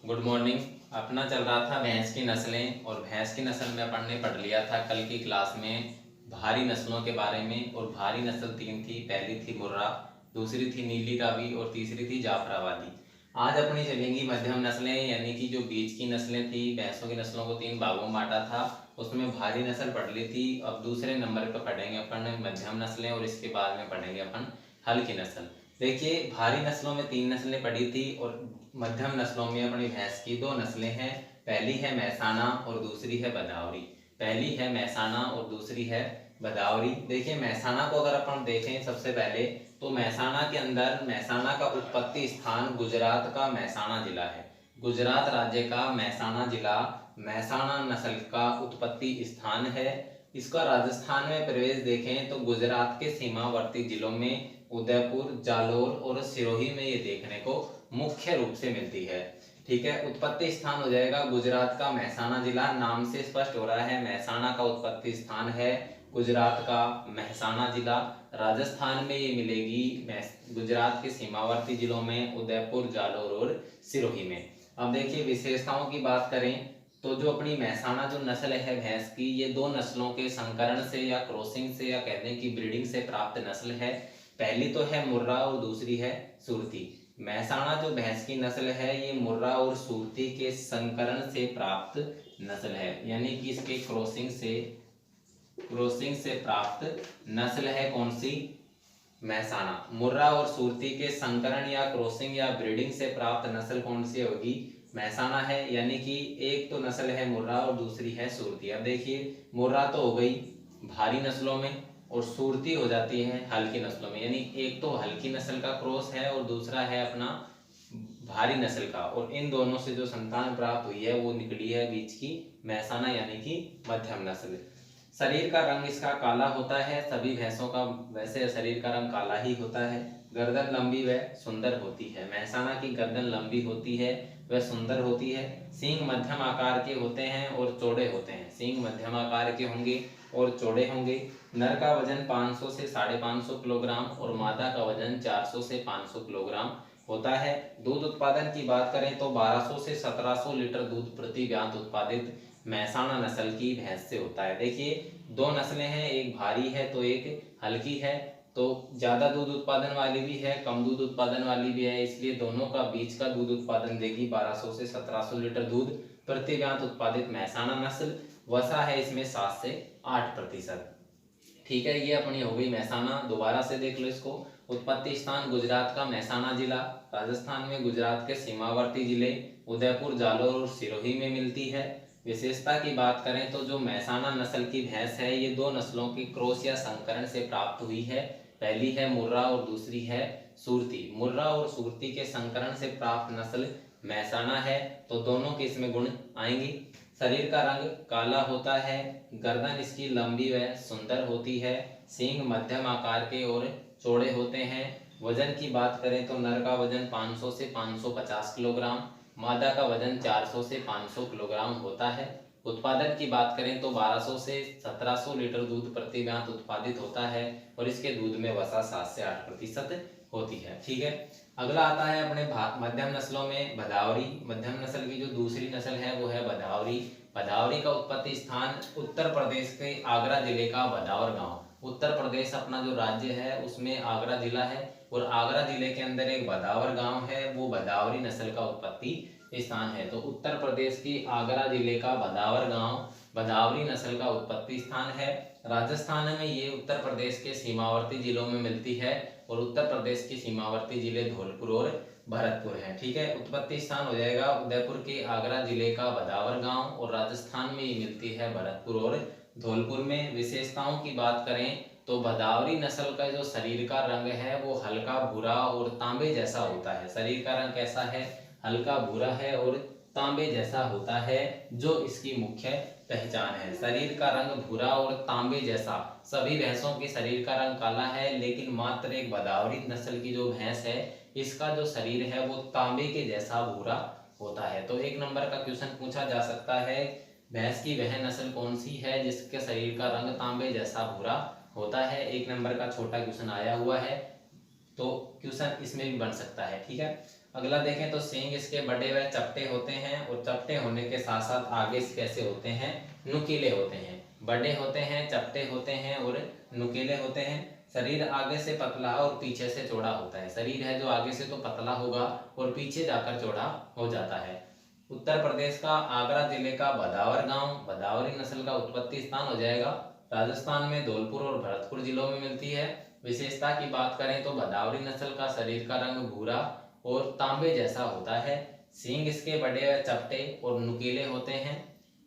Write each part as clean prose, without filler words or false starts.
Good morning. अपना चल रहा था भैंस की नस्लें, और भैंस की नस्ल में अपन ने पढ़ लिया था कल की क्लास में भारी नस्लों के बारे में। और भारी नस्ल तीन थी, पहली थी मुर्रा, दूसरी थी नीली रावी और तीसरी थी जाफराबादी। आज अपनी चलेंगी मध्यम नस्लें, यानी कि जो बीच की नस्लें थी। भैंसों की नस्लों को तीन भागों में बांटा था, उसमें भारी नस्ल पढ़ ली थी। अब दूसरे नंबर पर पढ़ेंगे अपन मध्यम नस्लें, और इसके बाद में पढ़ेंगे अपन हल्की नस्ल। देखिए, भारी नस्लों में तीन नस्लें पढ़ी थी, और मध्यम नस्लों में अपनी भैंस की दो नस्लें हैं। पहली है मैसाना और दूसरी है बदावरी। पहली है मैसाना और दूसरी है बदावरी। देखिए, मैसाना को अगर अपन देखें सबसे पहले, तो मैसाना के अंदर मैसाना का उत्पत्ति स्थान गुजरात का मैसाना जिला है। गुजरात राज्य का मैसाना जिला मैसाना नस्ल का उत्पत्ति स्थान है। इसका राजस्थान में प्रवेश देखें तो गुजरात के सीमावर्ती जिलों में उदयपुर, जालोर और सिरोही में ये देखने को मुख्य रूप से मिलती है। ठीक है, उत्पत्ति स्थान हो जाएगा गुजरात का महसाना जिला। नाम से स्पष्ट हो रहा है, महसाना का उत्पत्ति स्थान है गुजरात का महसाना जिला। राजस्थान में ये मिलेगी गुजरात के सीमावर्ती जिलों में उदयपुर, जालोर और सिरोही में। अब देखिए, विशेषताओं की बात करें तो जो अपनी महसाना जो नस्ल है भैंस की, ये दो नस्लों के संकरण से या क्रॉसिंग से या कहने की ब्रीडिंग से प्राप्त नस्ल है। पहली तो है मुर्रा और दूसरी है सुरती। महसाना जो भैंस की नस्ल है, ये मुर्रा और सुरती के संकरण से प्राप्त नस्ल है, यानी कि इसके क्रॉसिंग से प्राप्त नस्ल है। कौन सी? महसाना। मुर्रा और सुरती के संकरण या क्रॉसिंग या ब्रीडिंग से प्राप्त नस्ल कौन सी होगी? महसाना है। यानी कि एक तो नस्ल है मुर्रा और दूसरी है सुरती। अब देखिए, मुर्रा तो हो गई भारी नस्लों में, और सुरती हो जाती है हल्की नस्लों में। यानी एक तो हल्की नस्ल का क्रॉस है और दूसरा है अपना भारी नस्ल का, और इन दोनों से जो संतान प्राप्त हुई है वो निकली है बीच की महसाना, यानी कि मध्यम नस्ल। शरीर का रंग इसका काला होता है। सभी भैंसों का वैसे शरीर का रंग काला ही होता है। गर्दन लंबी व सुंदर होती है। महसाना की गर्दन लंबी होती है, वह सुंदर होती है। सींग मध्यम आकार के होते हैं और चौड़े होते हैं। सींग मध्यम आकार के होंगे और चौड़े होंगे। नर का वजन 500 से 550 किलोग्राम और मादा का वजन 400 से 500 किलोग्राम होता है। दूध उत्पादन की बात करें तो 1200 से 1700 लीटर दूध प्रति ब्यात उत्पादित महसाना नस्ल की भैंस से होता है। देखिए, दो नस्लें हैं, एक भारी है तो एक हल्की है। तो ज्यादा दूध उत्पादन वाली भी है, कम दूध उत्पादन वाली भी है, इसलिए दोनों का बीच का दूध उत्पादन देगी 1200 से 1700 लीटर दूध प्रति ब्यात उत्पादित महसाना नस्ल। वसा है इसमें 7 से 8%। ठीक है, ये अपनी हो गई महसाना। दोबारा से देख लो इसको। उत्पत्ति स्थान गुजरात का महसाना जिला, राजस्थान में गुजरात के सीमावर्ती जिले उदयपुर, जालोर और सिरोही में मिलती है। विशेषता की बात करें तो जो महसाना नस्ल की भैंस है, ये दो नस्लों की क्रॉस या संकरण से प्राप्त हुई है। पहली है मुर्रा और दूसरी है सुरती। मुर्रा और सुरती के संकरण से प्राप्त नस्ल महसाना है, तो दोनों के इसमें गुण आएंगी। शरीर का रंग काला होता है। गर्दन इसकी लंबी व सुंदर होती है। सींग मध्यम आकार के और चौड़े होते हैं। वजन की बात करें तो नर का वजन 500 से 550 किलोग्राम, मादा का वजन 400 से 500 किलोग्राम होता है। उत्पादन की बात करें तो 1200 से 1700 लीटर दूध प्रति ब्यात उत्पादित होता है, और इसके दूध में वसा 7 से 8% होती है। ठीक है, अगला आता है अपने मध्यम नस्लों में भदावरी। मध्यम नस्ल की जो दूसरी नस्ल है वो है भदावरी। भदावरी का उत्पत्ति स्थान उत्तर प्रदेश के आगरा जिले का भदावर गांव। उत्तर प्रदेश अपना जो राज्य है उसमें आगरा जिला है, और आगरा जिले के अंदर एक भदावर गांव है, वो भदावरी नस्ल का उत्पत्ति स्थान है। तो उत्तर प्रदेश की आगरा जिले का भदावर गांव भदावरी नस्ल का उत्पत्ति स्थान है। राजस्थान में ये उत्तर प्रदेश के सीमावर्ती जिलों में मिलती है, और उत्तर प्रदेश के सीमावर्ती जिले धौलपुर और भरतपुर हैं। ठीक है, उत्पत्ति स्थान हो जाएगा उदयपुर के आगरा जिले का भदावर गांव, और राजस्थान में ये मिलती है भरतपुर और धौलपुर में। विशेषताओं की बात करें तो भदावरी नस्ल का जो शरीर का रंग है वो हल्का भूरा और तांबे जैसा होता है। शरीर का रंग कैसा है? हल्का भूरा है और तांबे जैसा होता है, जो इसकी मुख्य पहचान है। शरीर का रंग भूरा और तांबे जैसा। सभी भैंसों के शरीर का रंग काला है, लेकिन मात्र एक भदावरी नस्ल की जो भैंस है, इसका जो शरीर है वो तांबे के जैसा भूरा होता है। तो एक नंबर का क्वेश्चन पूछा जा सकता है, भैंस की वह नस्ल कौन सी है जिसके शरीर का रंग तांबे जैसा भूरा होता है? एक नंबर का छोटा क्वेश्चन आया हुआ है, तो क्वेश्चन इसमें भी बन सकता है। ठीक है, अगला देखें तो सींग इसके बड़े व चपटे होते हैं और चपटे होने के साथ साथ आगे से कैसे होते हैं, नुकीले होते हैं। बड़े होते हैं, चपटे होते हैं और नुकीले होते हैं। शरीर आगे से पतला और पीछे से चौड़ा होता है। शरीर है जो आगे से तो पतला होगा और पीछे जाकर चौड़ा हो जाता है। उत्तर प्रदेश का आगरा जिले का भदावर गांव भदावरी नस्ल का उत्पत्ति स्थान हो जाएगा। राजस्थान में धौलपुर और भरतपुर जिलों में मिलती है। विशेषता की बात करें तो भदावरी नस्ल का शरीर का रंग भूरा और तांबे जैसा होता है। सींग इसके बड़े व चपटे और नुकीले होते हैं।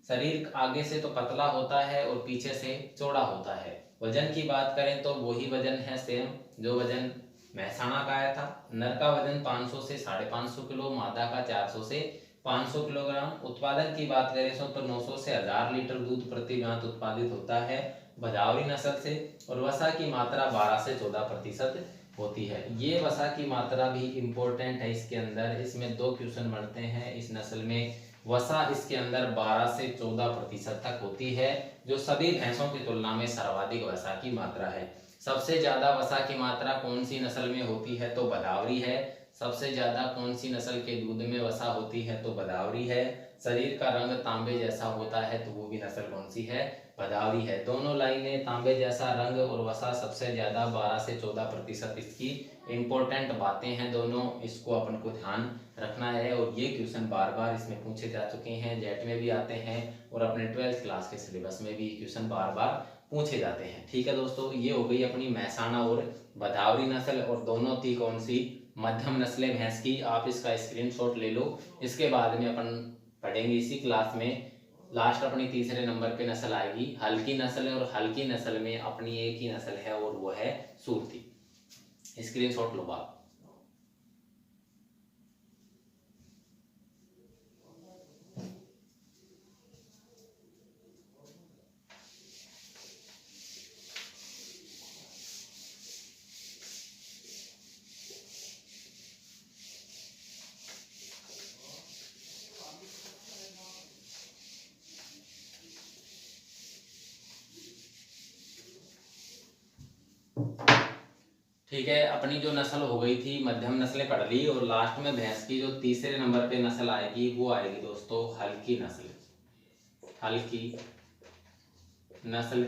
शरीर आगे से तो पतला होता है और पीछे से चौड़ा होता है। वजन की बात करें तो वही वजन है सेम जो वजन महसाणा का आया था। नर का वजन 500 से 550 किलो, मादा का 400 से 500 किलोग्राम। उत्पादन की बात करें तो 900 से 1000 लीटर दूध प्रति गांठ उत्पादित होता है भदावरी नस्ल से। और वसा की मात्रा 12 से 14% होती है। ये वसा की मात्रा भी इम्पोर्टेंट है इसके अंदर। इसमें 2 क्वेश्चन बनते हैं। इस नस्ल में वसा इसके अंदर 12 से 14% तक होती है, जो सभी भैंसों की तुलना में सर्वाधिक वसा की मात्रा है। सबसे ज्यादा वसा की मात्रा कौन सी नस्ल में होती है तो भदावरी है। सबसे ज्यादा कौन सी नस्ल के दूध में वसा होती है तो भदावरी है। शरीर का रंग तांबे जैसा होता है तो वो भी नस्ल कौन सी है, भदावरी है। दोनों लाइनें तांबे जैसा रंग और वसा सबसे ज्यादा 12 से 14% इसकी इंपॉर्टेंट बातें हैं दोनों। इसको अपन को ध्यान रखना है और ये क्वेश्चन बार बार इसमें पूछे जा चुके हैं, जेट में भी आते हैं और अपने 12th क्लास के सिलेबस में भी क्वेश्चन बार बार पूछे जाते हैं। ठीक है दोस्तों, ये हो गई अपनी महसाणा और भदावरी नस्ल और दोनों थी कौन सी, मध्यम नस्लें भैंस की। आप इसका स्क्रीनशॉट ले लो। इसके बाद में अपन पढ़ेंगे इसी क्लास में लास्ट अपनी तीसरे नंबर पे नस्ल आएगी हल्की नस्ल है। और हल्की नस्ल में अपनी एक ही नस्ल है और वो है सूरती। स्क्रीनशॉट लो आप। ठीक है, अपनी जो नस्ल हो गई थी मध्यम नस्लें पढ़ ली और लास्ट में भैंस की जो तीसरे नंबर पे नस्ल आएगी वो आएगी दोस्तों हल्की नस्ल। हल्की नस्ल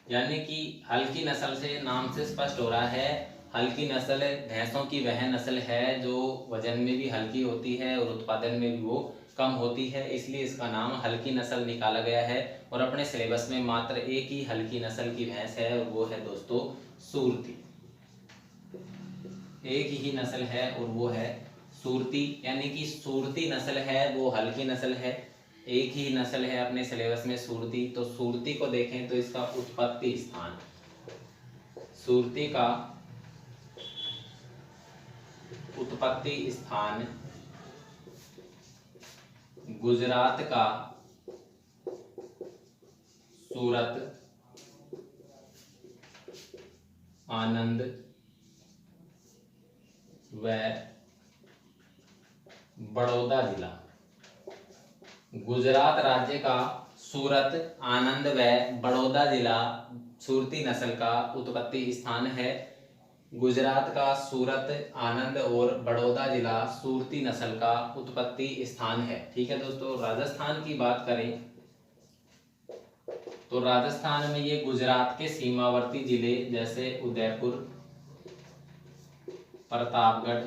यानी कि हल्की नस्ल से नाम से स्पष्ट हो रहा है, हल्की नस्ल भैंसों की वह नस्ल है जो वजन में भी हल्की होती है और उत्पादन में भी वो कम होती है, इसलिए इसका नाम हल्की नस्ल निकाला गया है। और अपने सिलेबस में मात्र एक ही हल्की नस्ल की भैंस है और वो है दोस्तों सूरती। एक ही नस्ल है और वो है सूरती, यानी कि सूरती नस्ल है वो हल्की नस्ल है। एक ही नस्ल है अपने सिलेबस में सूरती। तो सूरती को देखें तो इसका उत्पत्ति स्थान, सूरती का उत्पत्ति स्थान गुजरात का सूरत, आनंद व बड़ौदा जिला। गुजरात राज्य का सूरत, आनंद व बड़ौदा जिला सूरती नस्ल का उत्पत्ति स्थान है। गुजरात का सूरत, आनंद और बड़ौदा जिला सूरती नस्ल का उत्पत्ति स्थान है। ठीक है दोस्तों, राजस्थान की बात करें तो राजस्थान में ये गुजरात के सीमावर्ती जिले जैसे उदयपुर, प्रतापगढ़,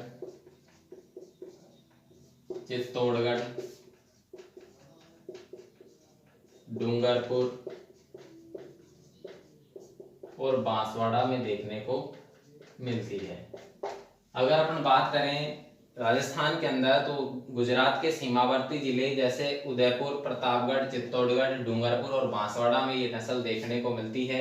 चित्तौड़गढ़, डूंगरपुर और बांसवाड़ा में देखने को मिलती है। अगर अपन बात करें राजस्थान के अंदर तो गुजरात के सीमावर्ती जिले जैसे उदयपुर, प्रतापगढ़, चित्तौड़गढ़, डूंगरपुर और बांसवाड़ा में ये नस्ल देखने को मिलती है।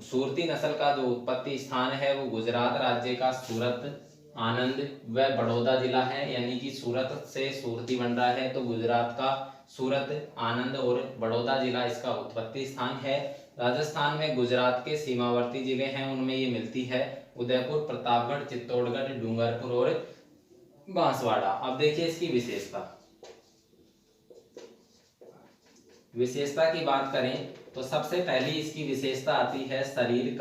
सूरती नस्ल का जो उत्पत्ति स्थान है वो गुजरात राज्य का सूरत, आनंद व बड़ौदा जिला है, यानी कि सूरत से सूरती बन रहा है तो गुजरात का सूरत, आनंद और बड़ौदा जिला इसका उत्पत्ति स्थान है। राजस्थान में गुजरात के सीमावर्ती जिले हैं उनमें ये मिलती है उदयपुर, प्रतापगढ़, चित्तौड़गढ़, डूंगरपुर और बांसवाड़ा। अब देखिए इसकी विशेषता की बात करें तो सबसे पहली इसकी विशेषता आती है शरीर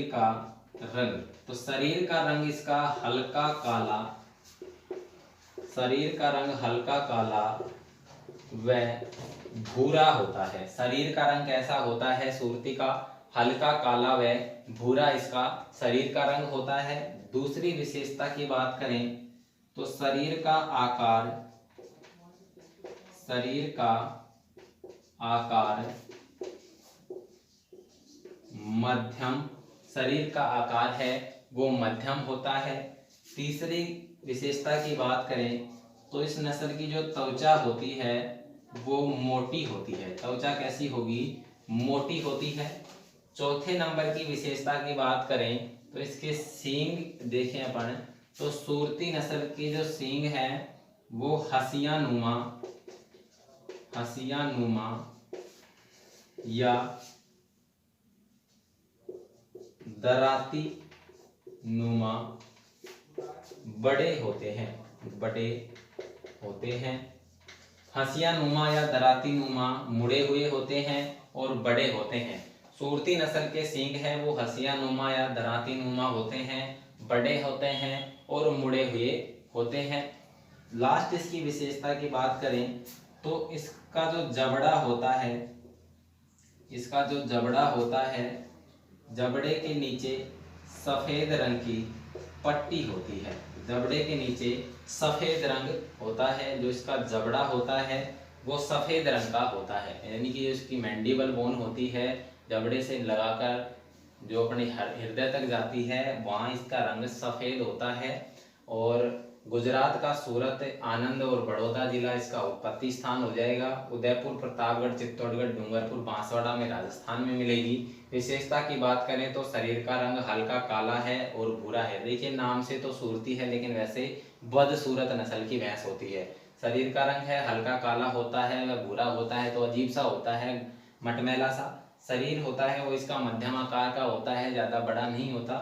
का रंग, तो शरीर का रंग इसका हल्का काला, शरीर का रंग हल्का काला व भूरा होता है। शरीर का रंग कैसा होता है सुरती का? हल्का काला व भूरा इसका शरीर का रंग होता है। दूसरी विशेषता की बात करें तो शरीर का आकार, शरीर का आकार मध्यम, शरीर का आकार है वो मध्यम होता है। तीसरी विशेषता की बात करें तो इस नस्ल की जो त्वचा होती है वो मोटी होती है। त्वचा कैसी होगी? मोटी होती है। चौथे नंबर की विशेषता की बात करें तो इसके सींग देखें अपन, तो सूरती नस्ल की जो सींग है वो हसियानुमा, हसियानुमा या दराती नुमा बड़े होते हैं, बड़े होते हैं। हंसिया नुमा या दराती नुमा मुड़े हुए होते हैं और बड़े होते हैं। सूरती नस्ल के सींग हैं वो हंसिया नुमा या दराती नुमा होते हैं, बड़े होते हैं और मुड़े हुए होते हैं। लास्ट इसकी विशेषता की बात करें तो इसका जो जबड़ा होता है, इसका जो जबड़ा होता है, जबड़े के नीचे सफेद रंग की पट्टी होती है। जबड़े के नीचे सफेद रंग होता है, जो इसका जबड़ा होता है वो सफेद रंग का होता है। यानी कि इसकी मैंडिबल बोन होती है, जबड़े से लगाकर जो अपने हृदय तक जाती है वहाँ इसका रंग सफेद होता है। और गुजरात का सूरत, आनंद और बड़ौदा जिला इसका उत्पत्ति स्थान हो जाएगा। उदयपुर, प्रतापगढ़, चित्तौड़गढ़, डूंगरपुर, बांसवाड़ा में राजस्थान में मिलेगी। विशेषता की बात करें तो शरीर का रंग हल्का काला है और भूरा है। देखिए नाम से तो सूरती है लेकिन वैसे बदसूरत नस्ल की भैंस होती है। शरीर का रंग है हल्का काला होता है व भूरा होता है, तो अजीब सा होता है, मटमैला सा। शरीर होता है वो इसका मध्यम आकार का होता है, ज्यादा बड़ा नहीं होता।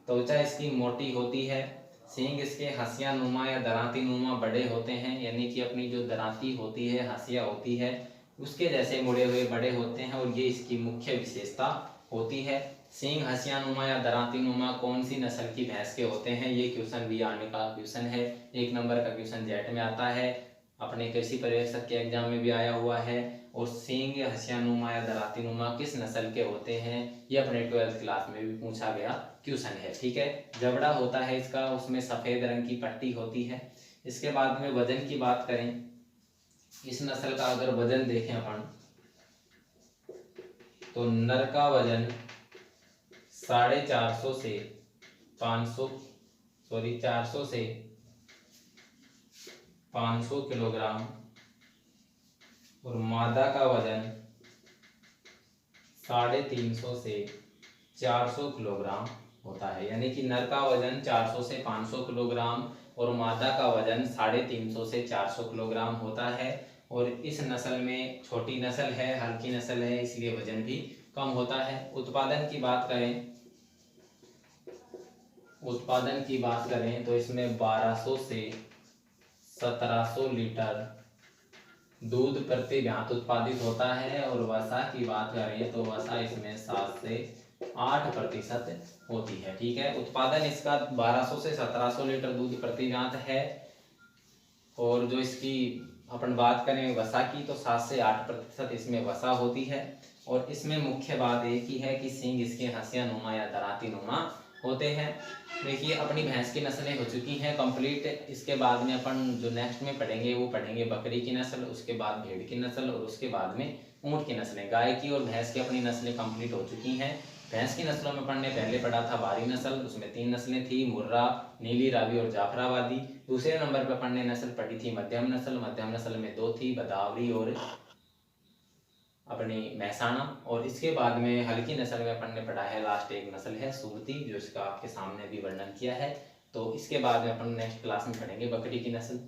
त्वचा इसकी मोटी होती है। सींग इसके हंसिया नुमा या दराती नुमा बड़े होते हैं, यानी कि अपनी जो दराती होती है, हंसिया होती है, उसके जैसे मुड़े हुए बड़े होते हैं और ये इसकी मुख्य विशेषता होती है। सींग हंसिया नुमा या दराती नुमा कौन सी नस्ल की भैंस के होते हैं? ये क्वेश्चन भी आने का क्वेश्चन है। 1 नंबर का क्वेश्चन जेट में आता है, अपने कृषि पर्यवेक्षक के एग्जाम में भी आया हुआ है। और सींग हंसिया नुमा या दराती नुमा किस नस्ल के होते हैं, ये अपने 12th क्लास में भी पूछा गया क्वेश्चन है। ठीक है, जबड़ा होता है इसका, उसमें सफेद रंग की पट्टी होती है। इसके बाद में वजन की बात करें, इस नस्ल का अगर वजन देखें अपन तो नर का वजन 450 से 500 किलोग्राम और मादा का वजन 350 से 400 किलोग्राम होता है। यानी कि नर का वजन 400 से 500 किलोग्राम और मादा का वजन 350 से 400 किलोग्राम होता है। और इस नस्ल में छोटी नस्ल है, हल्की नस्ल है, इसलिए वजन भी कम होता है। उत्पादन की बात करें तो इसमें 1200 से 1700 लीटर दूध प्रति ब्यात उत्पादित होता है। और वसा की बात करें तो वसा इसमें 7 से 8% होती है। ठीक है, उत्पादन इसका 1200 से 1700 लीटर दूध प्रति ब्यात है। और जो इसकी अपन बात करें वसा की तो 7 से 8% इसमें वसा होती है। और इसमें मुख्य बात एक ही है कि सींग इसके हंसिया नुमा या दराती नुमा होते हैं। देखिए अपनी भैंस की नस्लें हो चुकी हैं कंप्लीट। इसके बाद में अपन जो नेक्स्ट में पढ़ेंगे वो पढ़ेंगे बकरी की नस्ल, उसके बाद भेड़ की नस्ल और उसके बाद में ऊँट की नस्लें। गाय की और भैंस की अपनी नस्लें कंप्लीट हो चुकी हैं। भैंस की नस्लों में पढ़ने पहले पढ़ा था बारी नस्ल, उसमें 3 नस्लें थी, मुर्रा, नीली रावी और जाफराबादी। दूसरे नंबर पर पढ़ने नस्ल पढ़ी थी मध्यम नस्ल, मध्यम नस्ल में 2 थी, बदावरी और अपनी महसाना। और इसके बाद में हल्की नस्ल में अपन ने पढ़ा है, लास्ट एक नस्ल है सूरती, जो इसका आपके सामने भी वर्णन किया है। तो इसके बाद में अपन नेक्स्ट क्लास में पढ़ेंगे बकरी की नस्ल।